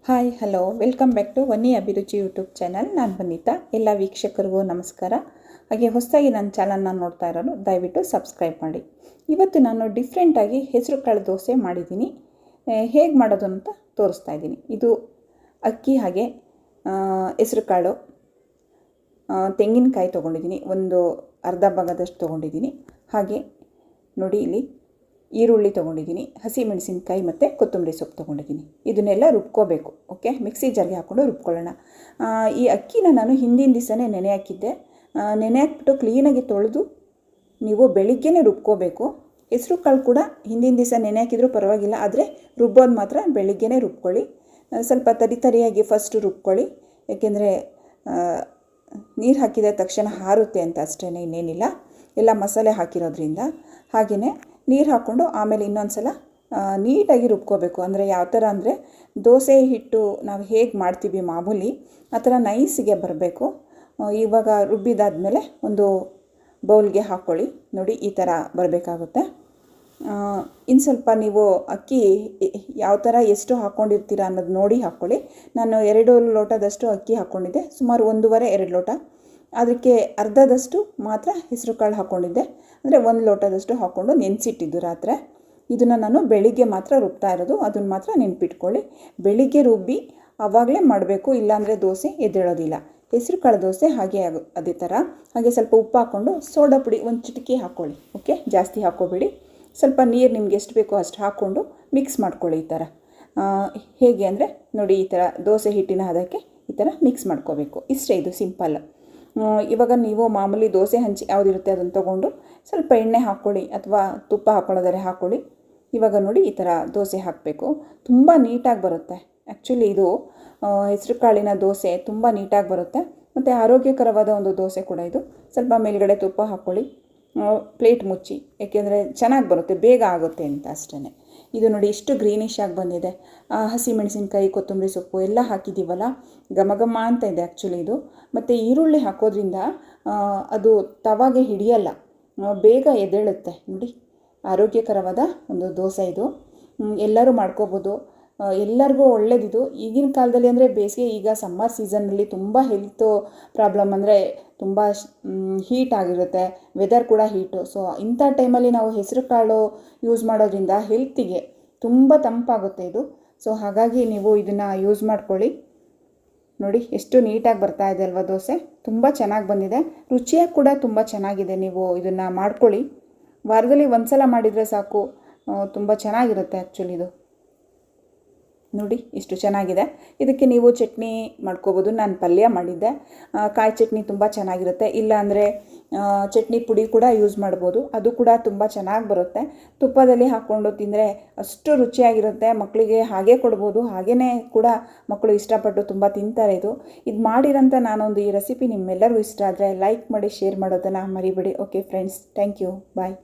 Hi hello welcome back to Vanni Abhiruchi YouTube channel. ನಾನು ವನಿತಾ. ಎಲ್ಲ ವೀಕ್ಷಕರಿಗೂ ನಮಸ್ಕಾರ. ಹಾಗೆ ಹೊಸದಾಗಿ ನನ್ನ ಚಾನಲ್ನ ನೋಡ್ತಾ ಇರೋರು ದಯವಿಟ್ಟು ಸಬ್ಸ್ಕ್ರೈಬ್ ಮಾಡಿ. ಇವತ್ತು ನಾನು ಡಿಫ್ರೆಂಟಾಗಿ ಹೆಸರು ಕಾಳು ದೋಸೆ ಮಾಡಿದ್ದೀನಿ. ಹೇಗೆ ಮಾಡೋದು ಅಂತ ತೋರಿಸ್ತಾ ಇದ್ದೀನಿ. ಇದು ಅಕ್ಕಿ ಹಾಗೆ ಹೆಸರು ಕಾಳು, ತೆಂಗಿನಕಾಯಿ ತೊಗೊಂಡಿದ್ದೀನಿ, ಒಂದು ಅರ್ಧ ಭಾಗದಷ್ಟು ತೊಗೊಂಡಿದ್ದೀನಿ. ಹಾಗೆ ನೋಡಿ ಇಲ್ಲಿ ಈರುಳ್ಳಿ ತೊಗೊಂಡಿದ್ದೀನಿ, ಹಸಿಮೆಣಸಿನ್ಕಾಯಿ ಮತ್ತು ಕೊತ್ತಂಬರಿ ಸೊಪ್ಪು ತೊಗೊಂಡಿದ್ದೀನಿ. ಇದನ್ನೆಲ್ಲ ರುಬ್ಕೋಬೇಕು. ಓಕೆ, ಮಿಕ್ಸಿ ಜಾರ್ಗೆ ಹಾಕ್ಕೊಂಡು ರುಬ್ಕೊಳ್ಳೋಣ. ಈ ಅಕ್ಕಿನ ನಾನು ಹಿಂದಿನ ದಿವಸನೇ ನೆನೆ ಹಾಕಿದ್ದೆ. ನೆನೆ ಹಾಕ್ಬಿಟ್ಟು ಕ್ಲೀನಾಗಿ ತೊಳೆದು ನೀವು ಬೆಳಿಗ್ಗೆನೇ ರುಬ್ಕೋಬೇಕು. ಹೆಸರು ಕಾಳು ಕೂಡ ಹಿಂದಿನ ದಿವಸ ನೆನೆ ಹಾಕಿದ್ರೂ ಪರವಾಗಿಲ್ಲ, ಆದರೆ ರುಬ್ಬೋದು ಮಾತ್ರ ಬೆಳಿಗ್ಗೆನೇ ರುಬ್ಕೊಳ್ಳಿ. ಸ್ವಲ್ಪ ತರಿಯಾಗಿ ಫಸ್ಟು ರುಬ್ಕೊಳ್ಳಿ, ಏಕೆಂದರೆ ನೀರು ಹಾಕಿದ ತಕ್ಷಣ ಹಾರುತ್ತೆ ಅಂತ ಅಷ್ಟೇ, ಇನ್ನೇನಿಲ್ಲ. ಎಲ್ಲ ಮಸಾಲೆ ಹಾಕಿರೋದ್ರಿಂದ. ಹಾಗೆಯೇ ನೀರು ಹಾಕ್ಕೊಂಡು ಆಮೇಲೆ ಇನ್ನೊಂದು ಸಲ ನೀಟಾಗಿ ರುಬ್ಕೋಬೇಕು. ಅಂದರೆ ಯಾವ ಥರ ಅಂದರೆ ದೋಸೆ ಹಿಟ್ಟು ನಾವು ಹೇಗೆ ಮಾಡ್ತೀವಿ ಮಾಮೂಲಿ ಆ ಥರ ನೈಸಿಗೆ ಬರಬೇಕು. ಇವಾಗ ರುಬ್ಬಿದಾದ್ಮೇಲೆ ಒಂದು ಬೌಲ್ಗೆ ಹಾಕ್ಕೊಳ್ಳಿ. ನೋಡಿ ಈ ಥರ ಬರಬೇಕಾಗುತ್ತೆ. ಇನ್ನು ಸ್ವಲ್ಪ ನೀವು ಅಕ್ಕಿ ಯಾವ ಥರ ಎಷ್ಟು ಹಾಕ್ಕೊಂಡಿರ್ತೀರ ಅನ್ನೋದು ನೋಡಿ ಹಾಕ್ಕೊಳ್ಳಿ. ನಾನು 2 ಲೋಟದಷ್ಟು ಅಕ್ಕಿ ಹಾಕ್ಕೊಂಡಿದ್ದೆ, ಸುಮಾರು 1.5-2 ಲೋಟ. ಅದಕ್ಕೆ ಅರ್ಧದಷ್ಟು ಮಾತ್ರ ಹೆಸರು ಕಾಳು ಹಾಕ್ಕೊಂಡಿದ್ದೆ, ಅಂದರೆ 1 ಲೋಟದಷ್ಟು ಹಾಕ್ಕೊಂಡು ನೆನೆಸಿಟ್ಟಿದ್ದು ರಾತ್ರಿ. ಇದನ್ನು ನಾನು ಬೆಳಿಗ್ಗೆ ಮಾತ್ರ ರುಬ್ತಾ ಇರೋದು, ಅದನ್ನು ಮಾತ್ರ ನೆನ್ಪಿಟ್ಕೊಳ್ಳಿ. ಬೆಳಿಗ್ಗೆ ರುಬ್ಬಿ ಆವಾಗಲೇ ಮಾಡಬೇಕು, ಇಲ್ಲಾಂದರೆ ದೋಸೆ ಎದ್ದೇಳೋದಿಲ್ಲ. ಹೆಸರು ಕಾಳು ದೋಸೆ ಹಾಗೆ ಅದೇ ಥರ. ಹಾಗೆ ಸ್ವಲ್ಪ ಉಪ್ಪು ಹಾಕ್ಕೊಂಡು ಸೋಡಾ ಪುಡಿ 1 ಚಿಟಿಕೆ ಹಾಕ್ಕೊಳ್ಳಿ. ಓಕೆ, ಜಾಸ್ತಿ ಹಾಕ್ಕೋಬೇಡಿ. ಸ್ವಲ್ಪ ನೀರು ನಿಮ್ಗೆ ಎಷ್ಟು ಬೇಕೋ ಅಷ್ಟು ಹಾಕ್ಕೊಂಡು ಮಿಕ್ಸ್ ಮಾಡ್ಕೊಳ್ಳಿ. ಈ ಥರ ಹೇಗೆ ಅಂದರೆ ನೋಡಿ, ಈ ಥರ ದೋಸೆ ಹಿಟ್ಟಿನ ಹದಕ್ಕೆ ಈ ಥರ ಮಿಕ್ಸ್ ಮಾಡ್ಕೋಬೇಕು. ಇಷ್ಟೇ, ಇದು ಸಿಂಪಲ್. ಇವಾಗ ನೀವು ಮಾಮೂಲಿ ದೋಸೆ ಹಂಚಿ ಯಾವುದಿರುತ್ತೆ ಅದನ್ನು ತೊಗೊಂಡು ಸ್ವಲ್ಪ ಎಣ್ಣೆ ಹಾಕ್ಕೊಳ್ಳಿ, ಅಥವಾ ತುಪ್ಪ ಹಾಕ್ಕೊಳ್ಳೋದಾರೆ ಹಾಕ್ಕೊಳ್ಳಿ. ಇವಾಗ ನೋಡಿ ಈ ಥರ ದೋಸೆ ಹಾಕಬೇಕು. ತುಂಬ ನೀಟಾಗಿ ಬರುತ್ತೆ. ಆ್ಯಕ್ಚುಲಿ ಇದು ಹೆಸರು ಕಾಳಿನ ದೋಸೆ ತುಂಬ ನೀಟಾಗಿ ಬರುತ್ತೆ, ಮತ್ತು ಆರೋಗ್ಯಕರವಾದ ಒಂದು ದೋಸೆ ಕೂಡ ಇದು. ಸ್ವಲ್ಪ ಮೇಲ್ಗಡೆ ತುಪ್ಪ ಹಾಕ್ಕೊಳ್ಳಿ, ಪ್ಲೇಟ್ ಮುಚ್ಚಿ, ಏಕೆಂದರೆ ಚೆನ್ನಾಗಿ ಬರುತ್ತೆ, ಬೇಗ ಆಗುತ್ತೆ ಅಂತ ಅಷ್ಟೇ. ಇದು ನೋಡಿ ಎಷ್ಟು ಗ್ರೀನಿಶ್ ಆಗಿ ಬಂದಿದೆ. ಹಸಿಮೆಣಸಿನ್ಕಾಯಿ, ಕೊತ್ತಂಬರಿ ಸೊಪ್ಪು ಎಲ್ಲ ಹಾಕಿದ್ದೀವಲ್ಲ, ಘಮ ಅಂತ ಇದೆ ಆ್ಯಕ್ಚುಲಿ ಇದು. ಮತ್ತು ಈರುಳ್ಳಿ ಹಾಕೋದ್ರಿಂದ ಅದು ತವಾಗೆ ಹಿಡಿಯಲ್ಲ, ಬೇಗ ಎದ್ದೇಳುತ್ತೆ. ನೋಡಿ, ಆರೋಗ್ಯಕರವಾದ ಒಂದು ದೋಸೆ ಇದು. ಎಲ್ಲರೂ ಮಾಡ್ಕೋಬೋದು, ಎಲ್ಲರಿಗೂ ಒಳ್ಳೆಯದಿದು. ಈಗಿನ ಕಾಲದಲ್ಲಿ ಅಂದರೆ ಬೇಸಿಗೆ, ಈಗ ಸಮ್ಮರ್ ಸೀಸನ್ನಲ್ಲಿ ತುಂಬ ಹೆಲ್ತ್ ಪ್ರಾಬ್ಲಮ್, ಅಂದರೆ ತುಂಬ ಹೀಟ್ ಆಗಿರುತ್ತೆ, ವೆದರ್ ಕೂಡ ಹೀಟು. ಸೊ ಇಂಥ ಟೈಮಲ್ಲಿ ನಾವು ಹೆಸರು ಕಾಳು ಯೂಸ್ ಮಾಡೋದ್ರಿಂದ ಹೆಲ್ತಿಗೆ ತುಂಬ ತಂಪಾಗುತ್ತೆ ಇದು. ಸೊ ಹಾಗಾಗಿ ನೀವು ಇದನ್ನು ಯೂಸ್ ಮಾಡ್ಕೊಳ್ಳಿ. ನೋಡಿ ಎಷ್ಟು ನೀಟಾಗಿ ಬರ್ತಾ ಇದೆ ಅಲ್ವಾ ದೋಸೆ, ತುಂಬ ಚೆನ್ನಾಗಿ ಬಂದಿದೆ. ರುಚಿಯಾಗಿ ಕೂಡ ತುಂಬ ಚೆನ್ನಾಗಿದೆ. ನೀವು ಇದನ್ನು ಮಾಡ್ಕೊಳ್ಳಿ, ವಾರದಲ್ಲಿ ಒಂದು ಸಲ ಮಾಡಿದರೆ ಸಾಕು, ತುಂಬ ಚೆನ್ನಾಗಿರುತ್ತೆ ಆ್ಯಕ್ಚುಲಿ ಇದು. ನೋಡಿ ಎಷ್ಟು ಚೆನ್ನಾಗಿದೆ. ಇದಕ್ಕೆ ನೀವು ಚಟ್ನಿ ಮಾಡ್ಕೋಬೋದು. ನಾನು ಪಲ್ಯ ಮಾಡಿದ್ದೆ, ಕಾಯಿ ಚಟ್ನಿ ತುಂಬ ಚೆನ್ನಾಗಿರುತ್ತೆ. ಇಲ್ಲ ಅಂದರೆ ಚಟ್ನಿ ಪುಡಿ ಕೂಡ ಯೂಸ್ ಮಾಡ್ಬೋದು, ಅದು ಕೂಡ ತುಂಬ ಚೆನ್ನಾಗಿ ಬರುತ್ತೆ. ತುಪ್ಪದಲ್ಲಿ ಹಾಕ್ಕೊಂಡು ತಿಂದರೆ ಅಷ್ಟು ರುಚಿಯಾಗಿರುತ್ತೆ. ಮಕ್ಕಳಿಗೆ ಹಾಗೆ ಕೊಡ್ಬೋದು, ಹಾಗೆಯೇ ಕೂಡ ಮಕ್ಕಳು ಇಷ್ಟಪಟ್ಟು ತುಂಬ ತಿಂತಾರೆ. ಇದು ಮಾಡಿರೋಂಥ ನಾನೊಂದು ಈ ರೆಸಿಪಿ ನಿಮ್ಮೆಲ್ಲರಿಗೂ ಇಷ್ಟ ಆದರೆ ಲೈಕ್ ಮಾಡಿ, ಶೇರ್ ಮಾಡೋದನ್ನು ಮರಿಬೇಡಿ. Okay friends, thank you, bye.